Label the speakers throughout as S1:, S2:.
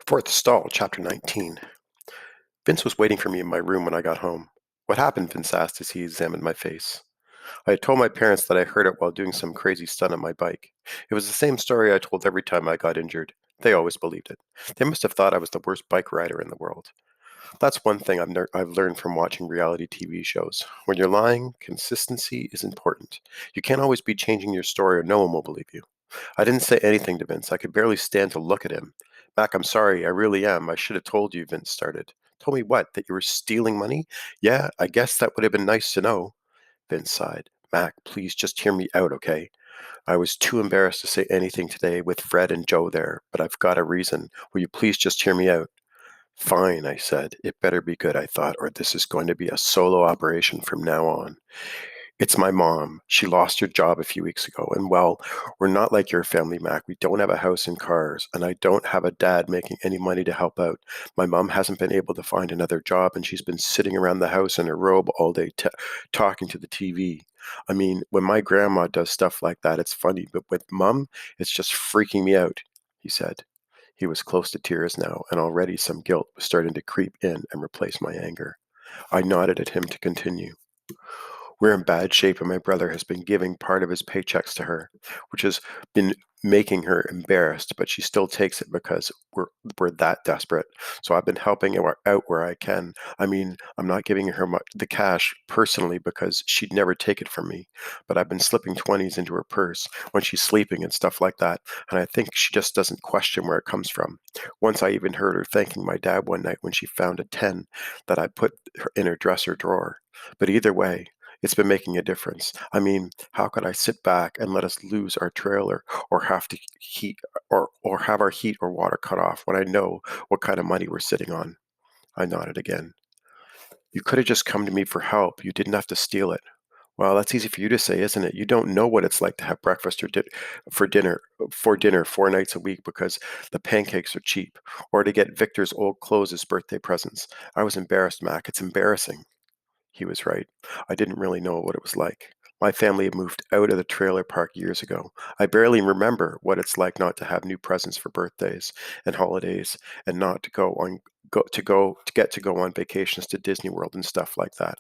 S1: Fourth stall, chapter 19. Vince was waiting for me in my room when I got home. What happened? Vince asked as he examined my face. I had told my parents that I heard it while doing some crazy stunt on my bike. It was the same story I told every time I got injured. They always believed it. They must have thought I was the worst bike rider in the world. That's one thing I've learned from watching reality TV shows. When you're lying, consistency is important. You can't always be changing your story or no one will believe you. I didn't say anything to Vince. I could barely stand to look at him. Mac, I'm sorry. I really am. I should have told you, Vince started. Told me what? That you were stealing money? Yeah, I guess that would have been nice to know. Vince sighed. Mac, please just hear me out, okay? I was too embarrassed to say anything today with Fred and Joe there, but I've got a reason. Will you please just hear me out? Fine, I said. It better be good, I thought, or this is going to be a solo operation from now on. It's my mom. She lost her job a few weeks ago. And well, we're not like your family, Mac. We don't have a house and cars, and I don't have a dad making any money to help out. My mom hasn't been able to find another job, and she's been sitting around the house in her robe all day talking to the TV. I mean, when my grandma does stuff like that, it's funny, but with mom, it's just freaking me out, he said. He was close to tears now, and already some guilt was starting to creep in and replace my anger. I nodded at him to continue. We're in bad shape, and my brother has been giving part of his paychecks to her, which has been making her embarrassed, but she still takes it because we're that desperate. So I've been helping her out where I can. I mean, I'm not giving her the cash personally because she'd never take it from me, but I've been slipping 20s into her purse when she's sleeping and stuff like that, and I think she just doesn't question where it comes from. Once I even heard her thanking my dad one night when she found a 10 that I put in her dresser drawer. But either way, it's been making a difference. I mean, how could I sit back and let us lose our trailer or have to heat or have our heat or water cut off when I know what kind of money we're sitting on? I nodded again. You could have just come to me for help. You didn't have to steal it. Well, that's easy for you to say, isn't it? You don't know what it's like to have breakfast for dinner 4 nights a week because the pancakes are cheap, or to get Victor's old clothes as birthday presents. I was embarrassed, Mac. It's embarrassing. He was right. I didn't really know what it was like. My family had moved out of the trailer park years ago. I barely remember what it's like not to have new presents for birthdays and holidays and not to get to go on vacations to Disney World and stuff like that.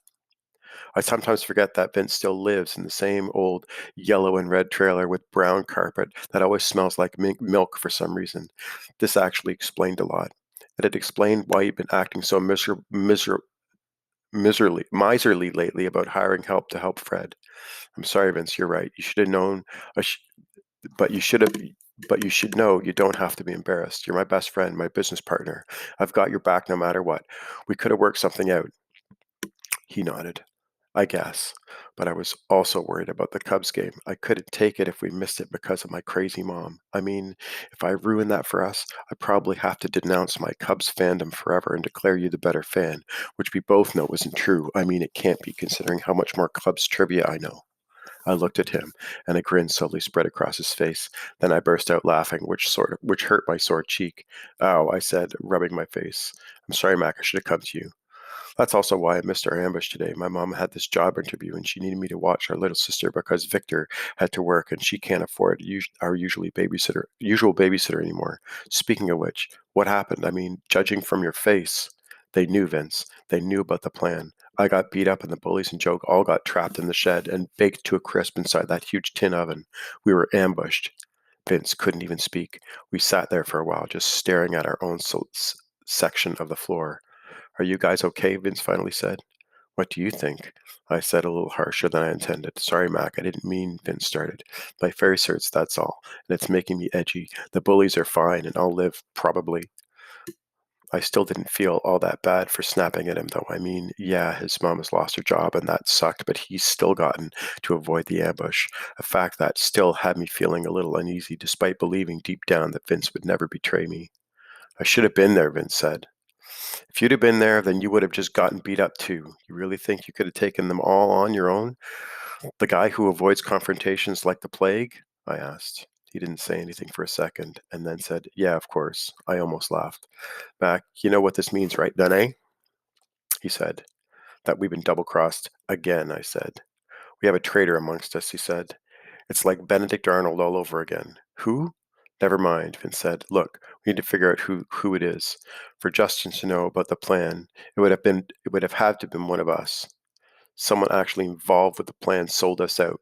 S1: I sometimes forget that Vince still lives in the same old yellow and red trailer with brown carpet that always smells like milk for some reason. This actually explained a lot. It had explained why he'd been acting so miserly lately about hiring help to help Fred. I'm sorry, Vince. You're right. You should have known. I sh- but you should have. But you should know you don't have to be embarrassed. You're my best friend, my business partner. I've got your back no matter what. We could have worked something out. He nodded. I guess. But I was also worried about the Cubs game. I couldn't take it if we missed it because of my crazy mom. I mean, if I ruin that for us, I probably have to denounce my Cubs fandom forever and declare you the better fan, which we both know isn't true. I mean, it can't be considering how much more Cubs trivia I know. I looked at him, and a grin slowly spread across his face. Then I burst out laughing, which hurt my sore cheek. "Ow," I said, rubbing my face. "I'm sorry, Mac. I should have come to you. That's also why I missed our ambush today. My mom had this job interview and she needed me to watch our little sister because Victor had to work and she can't afford our usual babysitter anymore. Speaking of which, what happened? I mean, judging from your face, they knew, Vince. They knew about the plan. I got beat up and the bullies and Joe all got trapped in the shed and baked to a crisp inside that huge tin oven. We were ambushed. Vince couldn't even speak. We sat there for a while, just staring at our own section of the floor. Are you guys okay? Vince finally said. What do you think? I said a little harsher than I intended. Sorry, Mac, I didn't mean, Vince started. My face hurts, that's all, and it's making me edgy. The bullies are fine, and I'll live, probably. I still didn't feel all that bad for snapping at him, though. I mean, yeah, his mom has lost her job, and that sucked, but he's still gotten to avoid the ambush, a fact that still had me feeling a little uneasy, despite believing deep down that Vince would never betray me. I should have been there, Vince said. If you'd have been there, then you would have just gotten beat up too. You really think you could have taken them all on your own? The guy who avoids confrontations like the plague? I asked. He didn't say anything for a second, and then said, Yeah, of course. I almost laughed. Mac, you know what this means, right then, eh? He said. That we've been double-crossed again, I said. We have a traitor amongst us, he said. It's like Benedict Arnold all over again. Who? Never mind, Vince said. Look, we need to figure out who it is. For Justin to know about the plan, it would have had to have been one of us. Someone actually involved with the plan sold us out.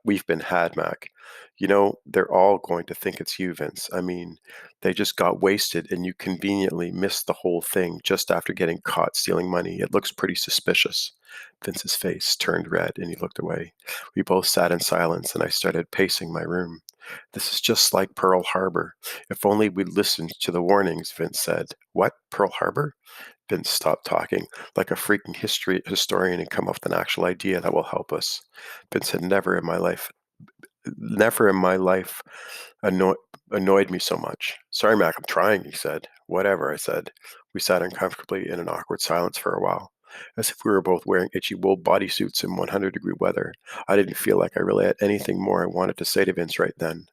S1: We've been had, Mac. You know, they're all going to think it's you, Vince. I mean, they just got wasted and you conveniently missed the whole thing just after getting caught stealing money. It looks pretty suspicious. Vince's face turned red and he looked away. We both sat in silence and I started pacing my room. This is just like Pearl Harbor. If only we'd listened to the warnings, Vince said. What? Pearl Harbor? Vince stopped talking, like a freaking history historian, and come up with an actual idea that will help us. Vince had never in my life anno- annoyed me so much. Sorry, Mac, I'm trying, he said. Whatever, I said. We sat uncomfortably in an awkward silence for a while, as if we were both wearing itchy wool bodysuits in 100-degree weather. I didn't feel like I really had anything more I wanted to say to Vince right then.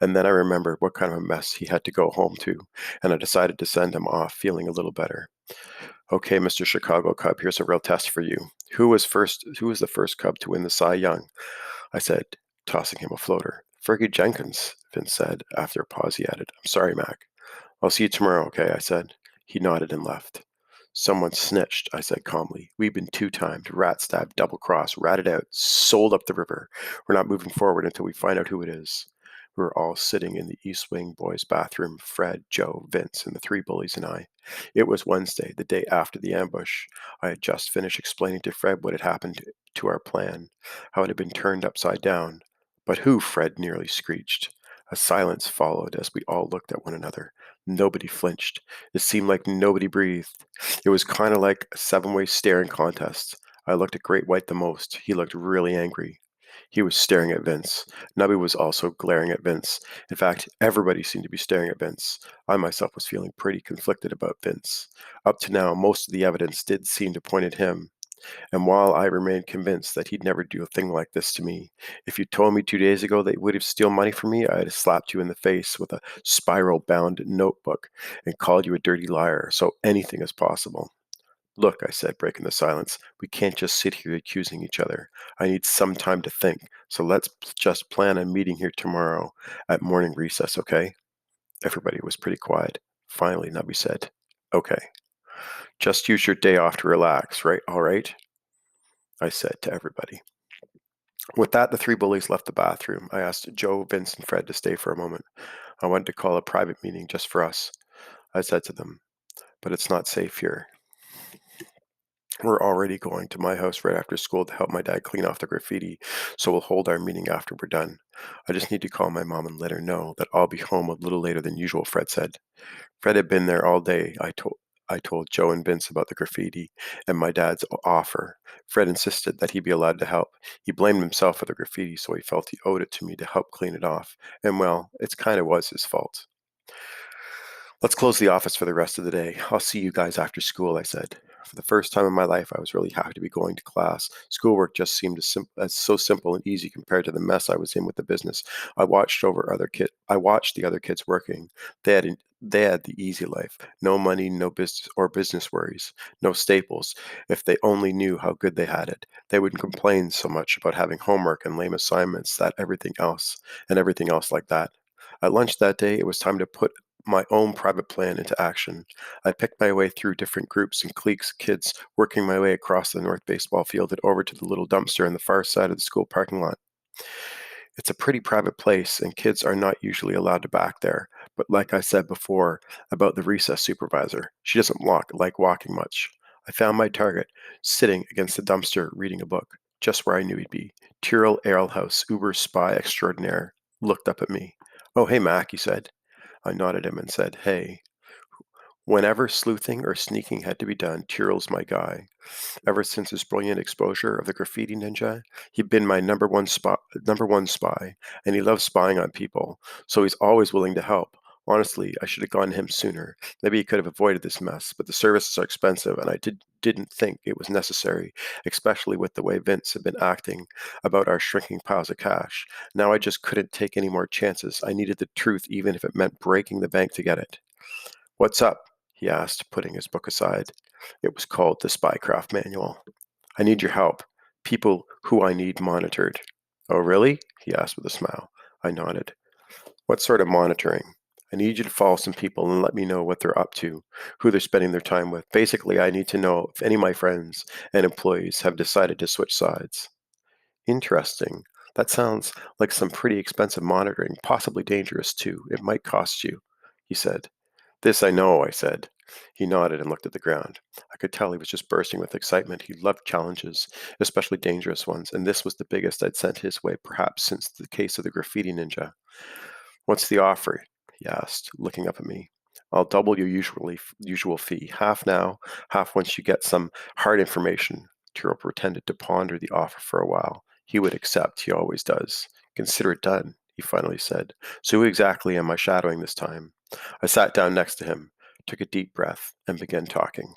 S1: And then I remembered what kind of a mess he had to go home to, and I decided to send him off feeling a little better. Okay, Mr. Chicago Cub, here's a real test for you. Who was the first Cub to win the Cy Young? I said, tossing him a floater. Fergie Jenkins, Vince said. After a pause, he added, I'm sorry, Mac. I'll see you tomorrow, okay? I said. He nodded and left. Someone snitched, I said calmly. We've been two-timed, rat-stabbed, double-crossed, ratted out, sold up the river. We're not moving forward until we find out who it is. We were all sitting in the East Wing boys' bathroom, Fred, Joe, Vince, and the three bullies and I. It was Wednesday, the day after the ambush. I had just finished explaining to Fred what had happened to our plan, how it had been turned upside down. But who? Fred nearly screeched. A silence followed as we all looked at one another. Nobody flinched. It seemed like nobody breathed. It was kind of like a seven-way staring contest. I looked at Great White the most. He looked really angry. He was staring at Vince. Nubby was also glaring at Vince. In fact, everybody seemed to be staring at Vince. I myself was feeling pretty conflicted about Vince. Up to now, most of the evidence did seem to point at him. And while I remained convinced that he'd never do a thing like this to me, if you told me 2 days ago that you would have stolen money from me, I'd have slapped you in the face with a spiral-bound notebook and called you a dirty liar. So anything is possible. Look, I said, breaking the silence, we can't just sit here accusing each other. I need some time to think, so let's just plan on meeting here tomorrow at morning recess, okay? Everybody was pretty quiet. Finally, Nubby said, okay. Just use your day off to relax, right? All right? I said to everybody. With that, the three bullies left the bathroom. I asked Joe, Vince, and Fred to stay for a moment. I wanted to call a private meeting just for us. I said to them, but it's not safe here. We're already going to my house right after school to help my dad clean off the graffiti, so we'll hold our meeting after we're done. I just need to call my mom and let her know that I'll be home a little later than usual, Fred said. Fred had been there all day. I told Joe and Vince about the graffiti and my dad's offer. Fred insisted that he be allowed to help. He blamed himself for the graffiti, so he felt he owed it to me to help clean it off. And well, it kind of was his fault. Let's close the office for the rest of the day. I'll see you guys after school, I said. For the first time in my life, I was really happy to be going to class. Schoolwork just seemed as so simple and easy compared to the mess I was in with the business. I watched the other kids working. They had the easy life. No money, no business worries, no staples. If they only knew how good they had it, they wouldn't complain so much about having homework and lame assignments that everything else like that. At lunch that day, it was time to put my own private plan into action. I picked my way through different groups and cliques of kids, working my way across the north baseball field and over to the little dumpster on the far side of the school parking lot. It's a pretty private place, and kids are not usually allowed to back there. But like I said before about the recess supervisor, she doesn't like walking much. I found my target, sitting against the dumpster reading a book, just where I knew he'd be. Tyrrell Arrowhouse, Uber spy extraordinaire, looked up at me. Oh, hey, Mac, he said. I nodded him and said, hey. Whenever sleuthing or sneaking had to be done, Tyrrell's my guy. Ever since his brilliant exposure of the graffiti ninja, he'd been my number one spy, and he loves spying on people, so he's always willing to help. Honestly, I should have gone to him sooner. Maybe he could have avoided this mess, but the services are expensive, and didn't think it was necessary, especially with the way Vince had been acting about our shrinking piles of cash. Now I just couldn't take any more chances. I needed the truth, even if it meant breaking the bank to get it. What's up? He asked, putting his book aside. It was called the Spycraft Manual. I need your help. People who I need monitored. Oh, really? He asked with a smile. I nodded. What sort of monitoring? I need you to follow some people and let me know what they're up to, who they're spending their time with. Basically, I need to know if any of my friends and employees have decided to switch sides. Interesting. That sounds like some pretty expensive monitoring, possibly dangerous too. It might cost you, he said. This I know, I said. He nodded and looked at the ground. I could tell he was just bursting with excitement. He loved challenges, especially dangerous ones, and this was the biggest I'd sent his way, perhaps since the case of the graffiti ninja. What's the offer? He asked, looking up at me. I'll double your usual fee, half now, half once you get some hard information. Tiro pretended to ponder the offer for a while. He would accept, he always does. Consider it done, he finally said. So who exactly am I shadowing this time? I sat down next to him, took a deep breath, and began talking.